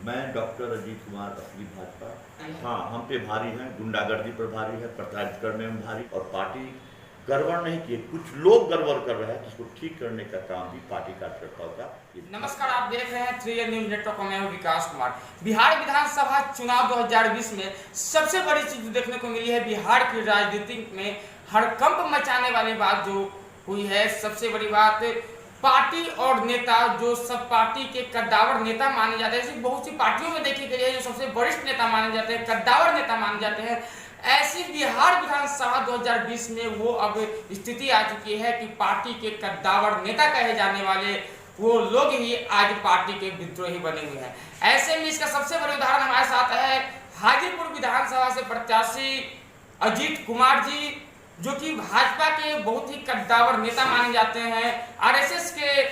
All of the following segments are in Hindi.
मैं डॉक्टर अजीत कुमार असली भाजपा। हाँ, हम पे भारी है, गुंडागर्दी पर भारी है, प्रताड़ित करने में भारी, और पार्टी गड़बड़ नहीं की, कुछ लोग गड़बड़ कर रहे हैं, जिसको ठीक करने का काम भी पार्टी कार्यकर्ताओं का। नमस्कार, आप देख रहे हैं 3 न्यूज नेटवर्क। मैं हूं विकास कुमार। बिहार विधानसभा चुनाव 2020 में सबसे बड़ी चीज देखने को मिली है। बिहार की राजनीति में हड़कंप मचाने वाली बात जो हुई है, सबसे बड़ी बात, पार्टी और नेता जो सब पार्टी के कद्दावर नेता माने जाते हैं, ऐसी बहुत सी पार्टियों में देखी गई है जो सबसे वरिष्ठ नेता माने जाते हैं, कद्दावर नेता माने जाते हैं। ऐसी बिहार विधानसभा 2020 में वो अब स्थिति आ चुकी है कि पार्टी के कद्दावर नेता कहे जाने वाले वो लोग ही आज पार्टी के विद्रोही बने हुए हैं। ऐसे में इसका सबसे बड़ा उदाहरण हमारे साथ है हाजीपुर विधानसभा से प्रत्याशी अजीत कुमार जी, जो कि भाजपा के बहुत ही कद्दावर नेता माने जाते हैं, आरएसएस के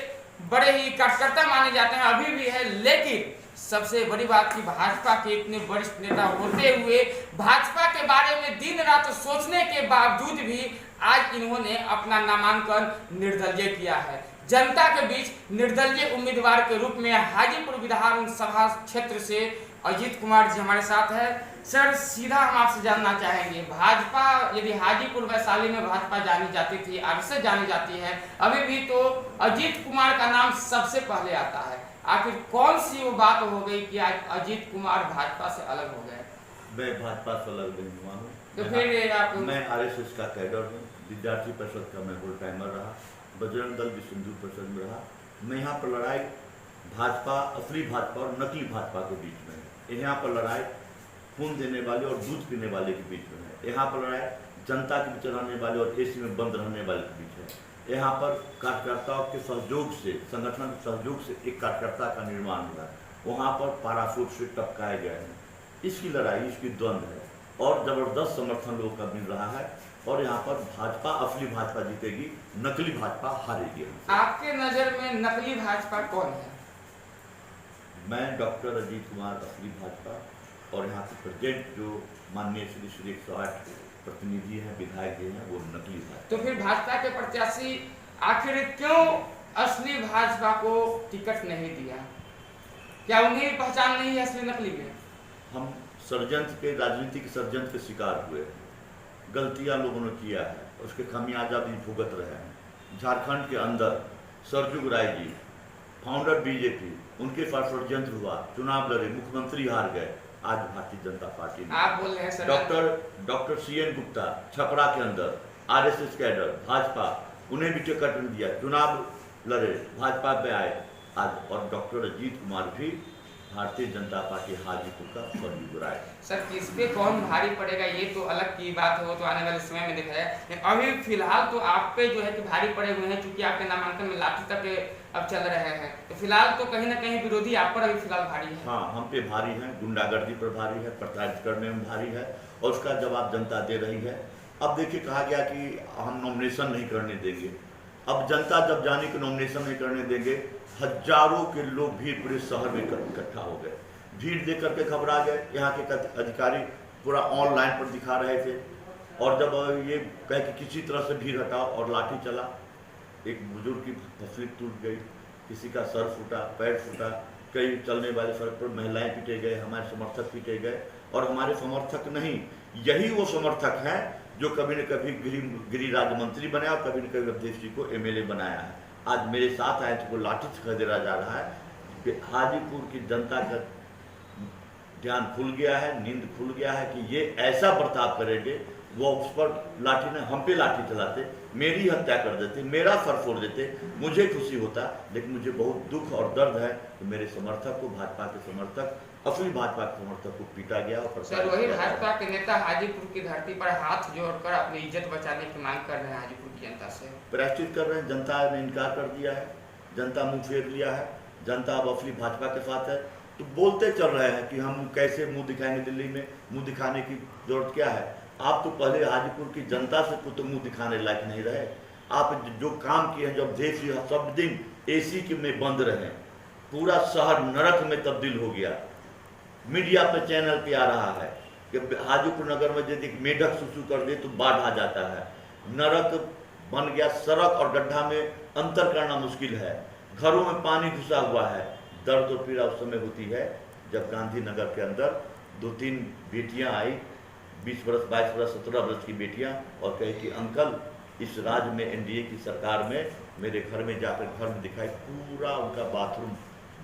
बड़े ही कार्यकर्ता माने जाते हैं, अभी भी है। लेकिन सबसे बड़ी बात कि भाजपा के इतने वरिष्ठ नेता होते हुए भाजपा के बारे में दिन रात सोचने के बावजूद भी आज इन्होंने अपना नामांकन निर्दलीय किया है। जनता के बीच निर्दलीय उम्मीदवार के रूप में हाजीपुर विधानसभा क्षेत्र से अजीत कुमार जी हमारे साथ है। सर, सीधा हम आपसे जानना चाहेंगे, भाजपा यदि हाजीपुर वैशाली में भाजपा जानी जाती थी, आरएसएस जानी जाती है, अभी भी तो अजीत कुमार का नाम सबसे पहले आता है। आखिर कौन सी वो बात हो गई कि आज अजीत कुमार भाजपा से अलग हो गए? मैं भाजपा से अलग नहीं हुआ हूँ। तो फिर आप? मैं आरएसएस का कैडर हूँ, विद्यार्थी परिषद का मैं फुल टाइमर रहा, बजरंग दल विश्व हिंदू परिषद में रहा। मैं यहाँ पर लड़ाई भाजपा, असली भाजपा और नकली भाजपा के बीच में है। यहाँ पर लड़ाई खून देने वाले और दूध पीने वाले के बीच में है। यहाँ पर लड़ाई जनता के बीच रहने वाले और एसी में बंद रहने वाले के बीच है। यहाँ पर कार्यकर्ताओं के सहयोग से, संगठन के सहयोग से एक कार्यकर्ता का निर्माण हुआ है, वहाँ पर पैराशूट से टपकाए गए हैं। इसकी लड़ाई, इसकी द्वंद्व है और जबरदस्त समर्थन लोगों का मिल रहा है, और यहाँ पर भाजपा, असली भाजपा जीतेगी, नकली भाजपा हारेगी। आपके नजर में नकली भाजपा कौन है? मैं डॉक्टर अजीत कुमार असली भाजपा, और यहाँ के प्रेसिडेंट जो माननीय श्री 108 प्रतिनिधि हैं, विधायक जी हैं, वो नकली भाजपा। तो फिर भाजपा के प्रत्याशी आखिर क्यों असली भाजपा को टिकट नहीं दिया? क्या उन्हें पहचान नहीं है असली नकली में? हम षड्यंत्र के, राजनीतिक षड्यंत्र के शिकार हुए, गलतियां लोगों ने किया है, उसके खामियाजा भी भुगत रहे हैं। झारखंड के अंदर सरजुग राय जी, फाउंडर बीजेपी, उनके साथ षड्यंत्र हुआ, चुनाव लड़े, मुख्यमंत्री हार गए। आज भारतीय जनता पार्टी में आप बोल रहे हैं डॉक्टर CN गुप्ता, छपरा के अंदर आरएसएस कैडर, भाजपा, उन्हें भी टिकट नहीं दिया, चुनाव लड़े, भाजपा पे आए आज। और डॉक्टर अजीत कुमार भी भारतीय जनता पार्टी हाजीपुर का सरजुग राय। सर, किस पे कौन भारी पड़ेगा ये तो अलग की बात हो, तो आने वाले समय में दिखाया है। अभी फिलहाल तो आप पे जो है कि भारी पड़े हुए हैं, क्योंकि आपके नामांकन में लाठी तक अब चल रहे हैं, तो फिलहाल तो कहीं ना कहीं विरोधी आप पर अभी फिलहाल भारी है। हाँ, हम पे भारी है, गुंडागर्दी पर भारी है, प्रताड़ित करने में भारी है, और उसका जवाब जनता दे रही है। अब देखिए, कहा गया कि हम नॉमिनेशन नहीं करने देंगे। अब जनता जब जाने कि नॉमिनेशन नहीं करने देंगे, हजारों के लोग भीड़ पूरे शहर में इकट्ठा हो गए, भीड़ देख करके घबरा गए। यहाँ के अधिकारी पूरा ऑनलाइन पर दिखा रहे थे, और जब ये कहे कि किसी तरह से भीड़ हटाओ, और लाठी चला, एक बुजुर्ग की फसली टूट गई, किसी का सर फूटा, पैर फूटा, कई चलने वाले सड़क पर महिलाएं पीटे गए, हमारे समर्थक पीटे गए। और हमारे समर्थक नहीं, यही वो समर्थक हैं जो कभी न कभी गृह राज्य मंत्री बनाया और कभी न कभी अध्यक्ष जी को MLA बनाया है। आज मेरे साथ आए तो लाठी से खदेड़ा जा रहा है कि हाजीपुर की जनता का ध्यान खुल गया है, नींद खुल गया है कि ये ऐसा बर्ताव करेंगे। वो उस पर लाठी ने, हम पे लाठी चलाते, मेरी हत्या कर देते, मेरा सर फोड़ देते, मुझे खुशी होता, लेकिन मुझे बहुत दुख और दर्द है कि मेरे समर्थक को, भाजपा के समर्थक, असली भाजपा के समर्थक को पीटा गया। और सर, वही भाजपा के नेता हाजीपुर की धरती पर हाथ जोड़कर अपनी इज्जत बचाने की मांग कर रहे हैं हाजीपुर की जनता से, प्रायश्चित कर रहे हैं। जनता ने इनकार कर दिया है, जनता मुंह फेर लिया है, जनता अब असली भाजपा के साथ है। तो बोलते चल रहे हैं कि हम कैसे मुंह दिखाएंगे, दिल्ली में मुंह दिखाने की जरूरत क्या है? आप तो पहले हाजीपुर की जनता से तो मुंह दिखाने लायक नहीं रहे। आप जो काम किए हैं, जब देश सब दिन AC के में बंद रहे, पूरा शहर नरक में तब्दील हो गया। मीडिया पे, चैनल पे आ रहा है कि हाजीपुर नगर में यदि मेढक सुसु कर दे तो बाढ़ आ जाता है, नरक बन गया। सड़क और गड्ढा में अंतर करना मुश्किल है, घरों में पानी घुसा हुआ है। दर्द और पीड़ा उस समय होती है जब गांधीनगर के अंदर 2-3 बेटियां आई, 20 वर्ष, 22 वर्ष, 17 वर्ष की बेटियां, और कहे कि अंकल इस राज्य में एनडीए की सरकार में मेरे घर में जाकर घर में दिखाई पूरा उनका बाथरूम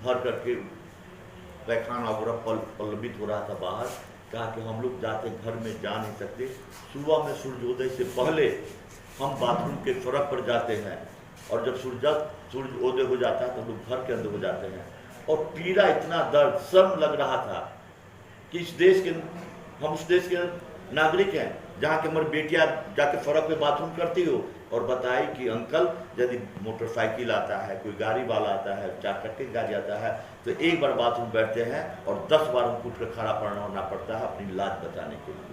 भर करके पैखाना वगैरह पल्लवित हो रहा था बाहर। कहा कि हम लोग जाते घर में जा नहीं सकते, सुबह में सूर्योदय से पहले हम बाथरूम के फर्श पर जाते हैं, और जब सूर्योदय हो जाता है तो लोग घर के अंदर हो जाते हैं। और पीड़ा, इतना दर्द, शर्म लग रहा था कि इस देश के, हम उस देश के नागरिक हैं जहाँ के हमारी बेटियां जाके फर्श पे बाथरूम करती हो, और बताई कि अंकल यदि मोटरसाइकिल आता है, कोई गाड़ी वाला आता है, 4 चक्के गाड़ी आता है, तो एक बार बाथरूम बैठते हैं और 10 बार हमको उठ कर खड़ा पड़ना पड़ता है अपनी लाज बचाने के लिए।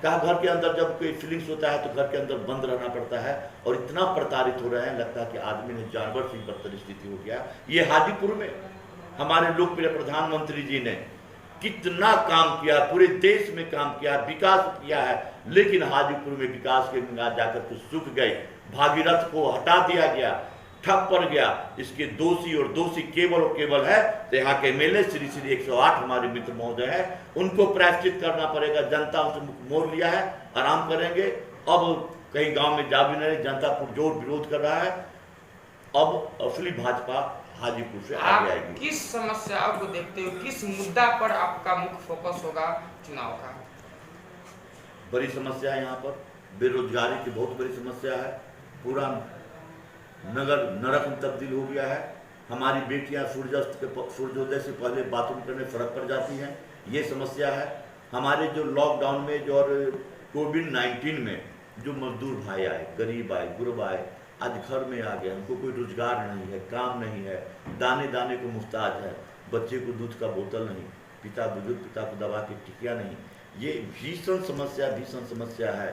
कहा घर के अंदर जब कोई फीलिंग्स होता है तो घर के अंदर बंद रहना पड़ता है, और इतना प्रताड़ित हो रहे हैं, लगता है कि आदमी ने जानवर से बदतर स्थिति हो गया। ये हाजीपुर में हमारे लोकप्रिय प्रधानमंत्री जी ने कितना काम किया, पूरे देश में काम किया, विकास किया है, लेकिन हाजीपुर में विकास के मियाद जाकर के सूख गए। भागीरथ को हटा दिया गया, ठप पड़ गया। इसके दोषी और दोषी केवल और केवल है तो यहाँ के एमएलए श्री 108 हमारे मित्र महोदय है, उनको प्रायश्चित करना पड़ेगा। जनता उनसे मुख मोड़ लिया है, आराम करेंगे। अब कहीं गांव में जा भी नहीं, जनता पुरजोर विरोध कर रहा है। अब असली भाजपा हाजीपुर से आगे आएगी। किस समस्याओं को देखते हुए, किस मुद्दा पर आपका मुख्य फोकस होगा चुनाव का? बड़ी समस्या है यहाँ पर, बेरोजगारी की बहुत बड़ी समस्या है। पूरा नगर नरक में तब्दील हो गया है। हमारी बेटियां सूर्योदय से पहले बाथरूम करने सड़क पर जाती हैं, ये समस्या है। हमारे जो लॉकडाउन में जो और कोविड-19 में जो मजदूर भाई आए, गरीब आए, गुरबा आए, आज घर में आ गए, हमको कोई रोजगार नहीं है, काम नहीं है, दाने दाने को मुहताज है, बच्चे को दूध का बोतल नहीं, पिता बुजुर्ग पिता को दवा की टिकिया नहीं। ये भीषण समस्या है।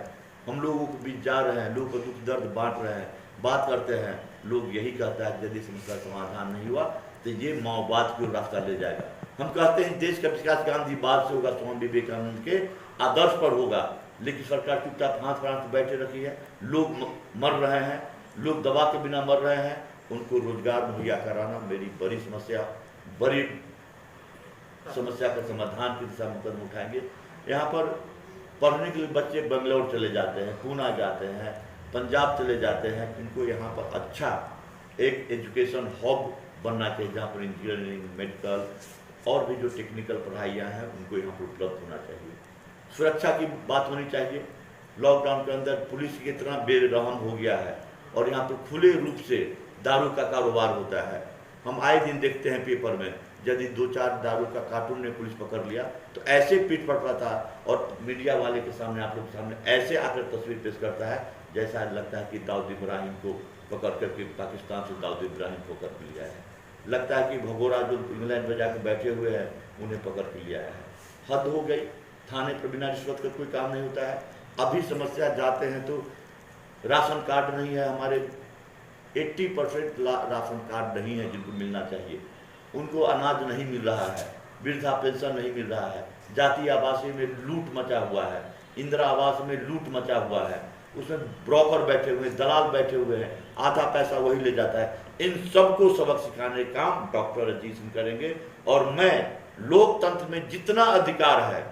हम लोगों को बीच जा रहे हैं, लोगों को दुख दर्द बांट रहे हैं, बात करते हैं। लोग यही कहता है कि यदि समस्या समाधान नहीं हुआ तो ये माओवाद की ओर रास्ता ले जाएगा। हम कहते हैं देश का विकास गांधीवाद से होगा, स्वामी विवेकानंद के आदर्श पर होगा, लेकिन सरकार चुपचाप हाथ फैला बैठे रखी है। लोग मर रहे हैं, लोग दवा के बिना मर रहे हैं, उनको रोजगार मुहैया कराना मेरी बड़ी समस्या का समाधान की दिशा में कदम उठाएंगे। यहाँ पर पढ़ने के लिए बच्चे बंगलौर चले जाते हैं, पूना जाते हैं, पंजाब चले जाते हैं। इनको यहाँ पर अच्छा एक एजुकेशन हब बनना चाहिए, जहाँ पर इंजीनियरिंग, मेडिकल और भी जो टेक्निकल पढ़ाइयाँ हैं उनको यहाँ पर उपलब्ध होना चाहिए। सुरक्षा की बात होनी चाहिए। लॉकडाउन के अंदर पुलिस कितना बेरहम हो गया है, और यहाँ पर खुले रूप से दारू का कारोबार होता है। हम आए दिन देखते हैं पेपर में, यदि 2-4 दारू का कार्टून ने पुलिस पकड़ लिया तो ऐसे पीठ पड़ता था, और मीडिया वाले के सामने, आप लोग के सामने ऐसे आकर तस्वीर पेश करता है जैसा लगता है कि दाऊद इब्राहिम को पकड़ करके पाकिस्तान से दाऊद इब्राहिम को पकड़ के लिया है। लगता है कि भगोड़ा जो इंग्लैंड में जाकर बैठे हुए हैं उन्हें पकड़ के लिया है। हद हो गई। थाने पर बिना रिश्वत का कोई काम नहीं होता है। अभी समस्या जाते हैं तो राशन कार्ड नहीं है, हमारे 80% राशन कार्ड नहीं है जिनको मिलना चाहिए, उनको अनाज नहीं मिल रहा है, वृद्धा पेंशन नहीं मिल रहा है, जातीय आवासीय में लूट मचा हुआ है, इंदिरा आवास में लूट मचा हुआ है, उसमें ब्रोकर बैठे हुए, दलाल बैठे हुए हैं, आधा पैसा वही ले जाता है। इन सबको सबक सिखाने का काम डॉक्टर अजीत सिंह करेंगे। और मैं लोकतंत्र में जितना अधिकार है,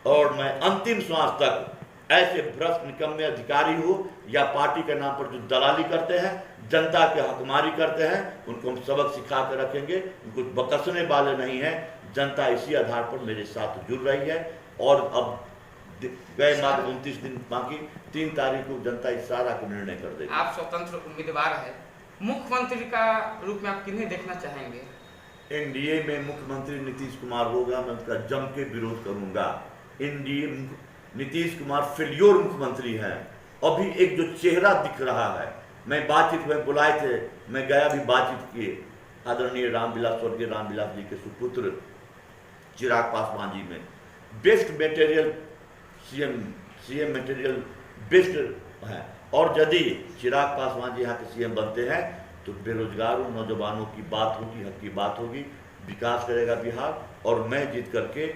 और मैं अंतिम श्वास तक ऐसे भ्रष्ट निकम्मे अधिकारी हो या पार्टी के नाम पर जो दलाली करते हैं, जनता के हकमारी करते हैं, उनको हम सबक सिखा कर रखेंगे। उनको बकसने वाले नहीं हैं। जनता इसी आधार पर मेरे साथ जुड़ रही है। और अब गए मात्र 29 दिन बाकी, 3 तारीख को जनता इस सारा को निर्णय कर देगी। आप स्वतंत्र उम्मीदवार है, मुख्यमंत्री का रूप में आप किन्हें देखना चाहेंगे? एनडीए में मुख्यमंत्री नीतीश कुमार होगा, मैं उसका जम के विरोध करूंगा। एनडीए नीतीश कुमार फेल्योर मुख्यमंत्री हैं। अभी एक जो चेहरा दिख रहा है, मैं बातचीत में बुलाए थे, मैं गया भी बातचीत किए आदरणीय रामविलास, स्वर्गीय रामविलास जी के सुपुत्र चिराग पासवान जी में। Best material CM material best है। और यदि चिराग पासवान जी यहाँ के सीएम बनते हैं तो बेरोजगारों नौजवानों की बात होगी, हक की बात होगी, विकास करेगा बिहार। और मैं जीत करके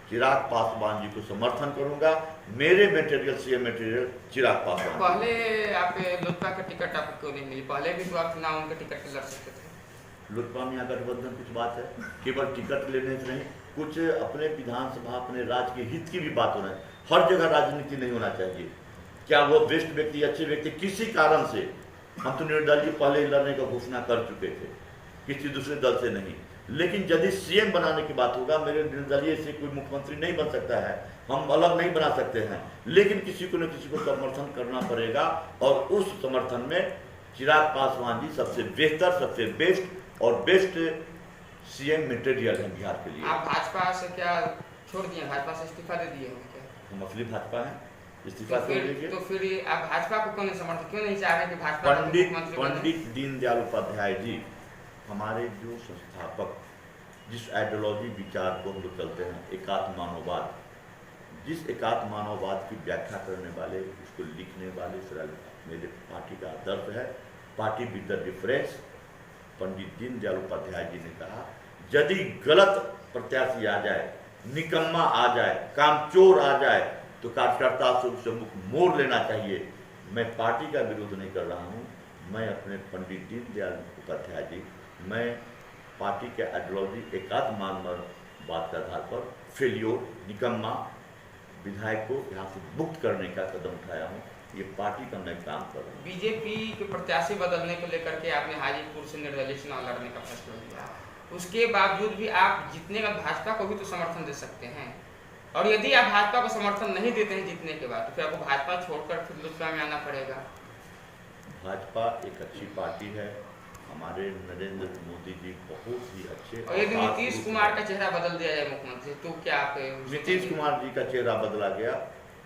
चिराग पासवान जी को समर्थन करूंगा। मेरे material CM material Chirag Paswan. पहले आप लोजपा का टिकट आपको क्यों नहीं मिली? पहले भी तो आप चुनाव उनके टिकट लड़ सकते थे। लोजपा में यहाँ गठबंधन कुछ बात है, केवल टिकट लेने से नहीं, कुछ अपने विधानसभा अपने राज्य के हित की भी बात होना है। हर जगह राजनीति नहीं होना चाहिए। क्या वो बेस्ट व्यक्ति अच्छे व्यक्ति किसी कारण से, हम तो निर्दलीय पहले ही लड़ने का घोषणा कर चुके थे, किसी दूसरे दल से नहीं, लेकिन यदि सीएम बनाने की बात होगा, मेरे निर्दलीय से कोई मुख्यमंत्री नहीं बन सकता है, हम अलग नहीं बना सकते हैं, लेकिन किसी को न किसी को समर्थन करना पड़ेगा। और उस समर्थन में चिराग पासवान जी सबसे बेहतर, सबसे बेस्ट और बेस्ट सीएम मटेरियल है बिहार के लिए। आप भाजपा से क्या छोड़ दिए, भाजपा से इस्तीफा दे दिए हैं क्या? हम असली भाजपा हैं, इस्तीफा छोड़ दीजिए। तो फिर आप भाजपा को क्यों नहीं समर्थन, क्यों नहीं चाह रहे कि भाजपा पंडित दीनदयाल उपाध्याय जी हमारे जो संस्थापक, जिस आइडियोलॉजी विचार को हम लोग चलते हैं, एकात्म मानववाद, जिस एकात्म मानववाद की व्याख्या करने वाले, उसको लिखने वाले मेरे पार्टी का आदर्श है, party with the difference. Pandit Deendayal Upadhyay ji ने कहा, यदि गलत प्रत्याशी आ जाए, निकम्मा आ जाए, कामचोर आ जाए, तो कार्यकर्ता से उससे मुख मोड़ लेना चाहिए। मैं पार्टी का विरोध नहीं कर रहा हूँ, मैं अपने पंडित दीनदयाल उपाध्याय जी, मैं पार्टी के आइडियोलॉजी एकात्म मानववाद के आधार पर फेलियोर, निकम्मा विधायक को यहाँ से मुक्त करने का कदम उठाया हूँ। ये पार्टी का मैं काम कर रहा हूँ। बीजेपी के प्रत्याशी बदलने को लेकर के आपने हाजीपुर से निर्दलीय चुनाव लड़ने का फैसला लिया, उसके बावजूद भी आप जीतने का भाजपा को भी तो समर्थन दे सकते हैं। और यदि आप भाजपा को समर्थन नहीं देते हैं जीतने के बाद, तो फिर आपको भाजपा छोड़कर फिर लोजपा में आना पड़ेगा। भाजपा एक अच्छी पार्टी है, हमारे नरेंद्र मोदी जी बहुत ही अच्छे। और यदि नीतीश कुमार का चेहरा बदल दिया जाए मुख्यमंत्री, तो क्या आप नीतीश कुमार जी का चेहरा बदला गया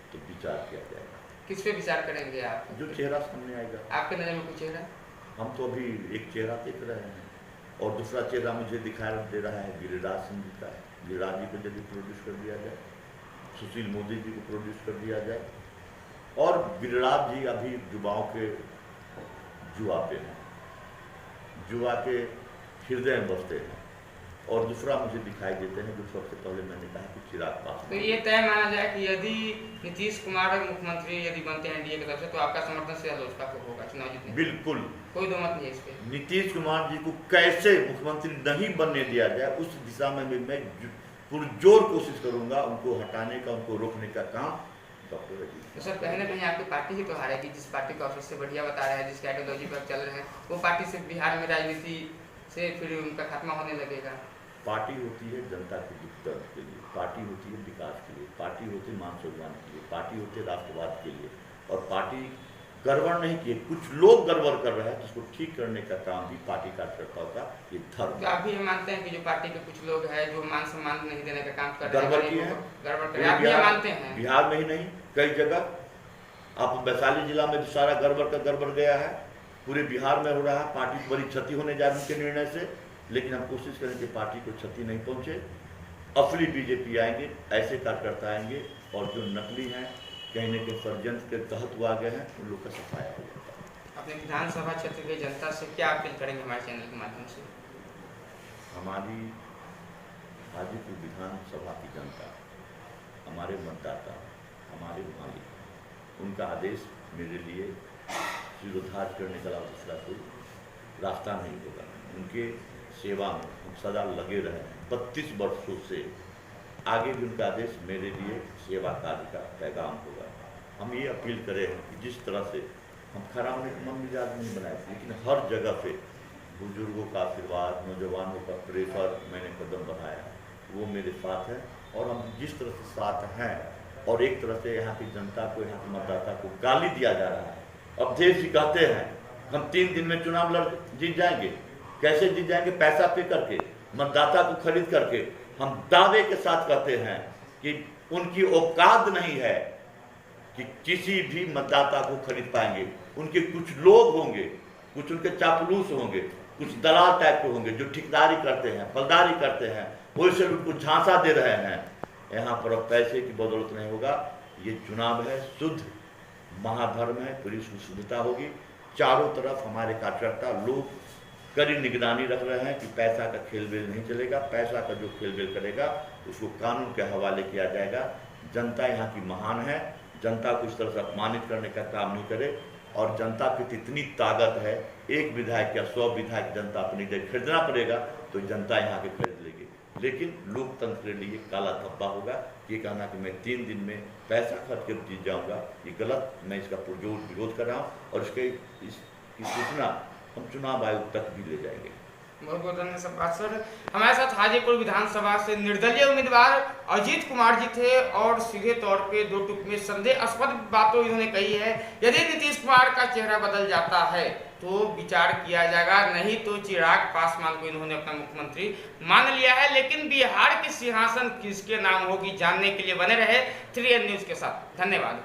तो विचार किया जाएगा। किस पे विचार करेंगे आप? जो चेहरा सामने आएगा। आपके नजर में कोई चेहरा? हम तो अभी एक चेहरा देख रहे हैं और दूसरा चेहरा मुझे दिखाई दे रहा है गिरिराज सिंह जी का। गिरिराज जी को यदि प्रोड्यूस कर दिया जाए, सुशील मोदी जी को प्रोड्यूस कर दिया जाए, और गिरिराज जी अभी युवाओं के जुआ पे हैं, जुआ के हृदय में बसते हैं। और दूसरा मुझे दिखाई देते हैं जो सबसे पहले मैंने कहा कि चिराग पासवान। तो ये तय माना जाए कि यदि नीतीश कुमार मुख्यमंत्री यदि बनते हैं एनडीए की तरफ से, तो आपका समर्थन से लोजपा को होगा चुनाव जीतने? बिल्कुल, कोई दो मत नहीं है इस पे। नीतीश कुमार जी को कैसे मुख्यमंत्री नहीं बनने दिया जाए, उस दिशा में भी मैं पुरजोर कोशिश करूंगा उनको हटाने का, उनको रोकने का काम डॉक्टर अजीत। तो सर कहीं ना कहीं आपकी पार्टी ही तो हारेगी, जिस पार्टी को आप सबसे बढ़िया बता रहे हैं, जिसकी आइडियोलॉजी पर चल रहे हैं, वो पार्टी से बिहार में राजनीति से फिर उनका खात्मा होने लगेगा। पार्टी होती है जनता के दुख दर्द के लिए, पार्टी होती है विकास के लिए, पार्टी होती है मान सम्मान के लिए, पार्टी होती है राष्ट्रवाद के लिए। और पार्टी गड़बड़ नहीं किए, कुछ लोग गड़बड़ कर रहे हैं, जिसको ठीक करने का काम भी पार्टी कार्यकर्ताओं का ये धर्म। तो आप भी ये मानते हैं कि जो पार्टी के कुछ लोग हैं जो मान सम्मान नहीं देने का काम कर रहे हैं, गड़बड़ किए हैं, गड़बड़ कर रहे हैं, आप ये मानते हैं? बिहार में ही नहीं, कई जगह आप वैशाली जिला में भी सारा गड़बड़ गया है, पूरे बिहार में हो रहा है। पार्टी को बड़ी क्षति होने जा रही है उनके निर्णय से, लेकिन हम कोशिश करें कि पार्टी को क्षति नहीं पहुंचे। असली बीजेपी आएंगे, ऐसे कार्यकर्ता आएंगे, और जो नकली हैं, कहने के षड्यंत्र के तहत वो आ गए हैं, उन लोग का सफाया हो जाता है। अपने विधानसभा क्षेत्र की जनता से क्या अपील करेंगे हमारे चैनल के माध्यम से? हमारी हाजीपुर विधानसभा की जनता, हमारे मतदाता, हमारे मालिक, उनका आदेश मेरे लिए शिरोधार्य करने का दूसरा कोई रास्ता नहीं होगा। उनके सेवा में हम सदा लगे रहे हैं 32 वर्षों से, आगे भी उनका आदेश मेरे लिए सेवा कार्य का पैगाम होगा। हम ये अपील करें कि जिस तरह से हम खड़ा होने का मन मिजाज नहीं बनाए, लेकिन हर जगह पे बुजुर्गों का आशीर्वाद, नौजवानों का प्रेशर, मैंने कदम बढ़ाया, वो मेरे साथ है। और हम जिस तरह से साथ हैं, और एक तरह से यहाँ की जनता को, यहाँ के मतदाता को गाली दिया जा रहा है। अवधेश जी कहते हैं हम 3 दिन में चुनाव जीत जाएंगे। कैसे जीत जाएंगे? पैसा पे करके, मतदाता को खरीद करके। हम दावे के साथ कहते हैं कि उनकी औकात नहीं है कि किसी भी मतदाता को खरीद पाएंगे। उनके कुछ लोग होंगे, कुछ उनके चापलूस होंगे, कुछ दलाल टाइप के होंगे जो ठेकेदारी करते हैं, फलदारी करते हैं, वो इसे उनको झांसा दे रहे हैं। यहाँ पर अब पैसे की बदौलत नहीं होगा। ये चुनाव है, शुद्ध महाधर्म है, पूरी शुद्धता होगी। चारों तरफ हमारे कार्यकर्ता लोग कड़ी निगरानी रख रहे हैं कि पैसा का खेलबेल नहीं चलेगा। पैसा का जो खेलबेल करेगा उसको कानून के हवाले किया जाएगा। जनता यहाँ की महान है, जनता को इस तरह से अपमानित करने का काम नहीं करे। और जनता की इतनी ताकत है, एक विधायक या 100 विधायक जनता अपनी जगह खरीदना पड़ेगा तो जनता यहाँ के खरीद लेगी। लेकिन लोकतंत्र के लिए काला धब्बा होगा। ये कहना कि मैं 3 दिन में पैसा खर्च कर जीत जाऊँगा, ये गलत। मैं इसका पुरजोर विरोध कर रहा हूँ और इसकी सूचना हम चुनाव आयोग तक भी ले जाएंगे। बहुत बहुत धन्यवाद सर। हमारे साथ हाजीपुर विधानसभा से निर्दलीय उम्मीदवार अजीत कुमार जी थे और सीधे तौर पे 2 टूक में संदेहास्पद बातों इन्होंने कही है। यदि नीतीश कुमार का चेहरा बदल जाता है तो विचार किया जाएगा, नहीं तो चिराग पासवान को इन्होंने अपना मुख्यमंत्री मान लिया है। लेकिन बिहार के सिंहासन किसके नाम होगी जानने के लिए बने रहे 3N न्यूज के साथ। धन्यवाद।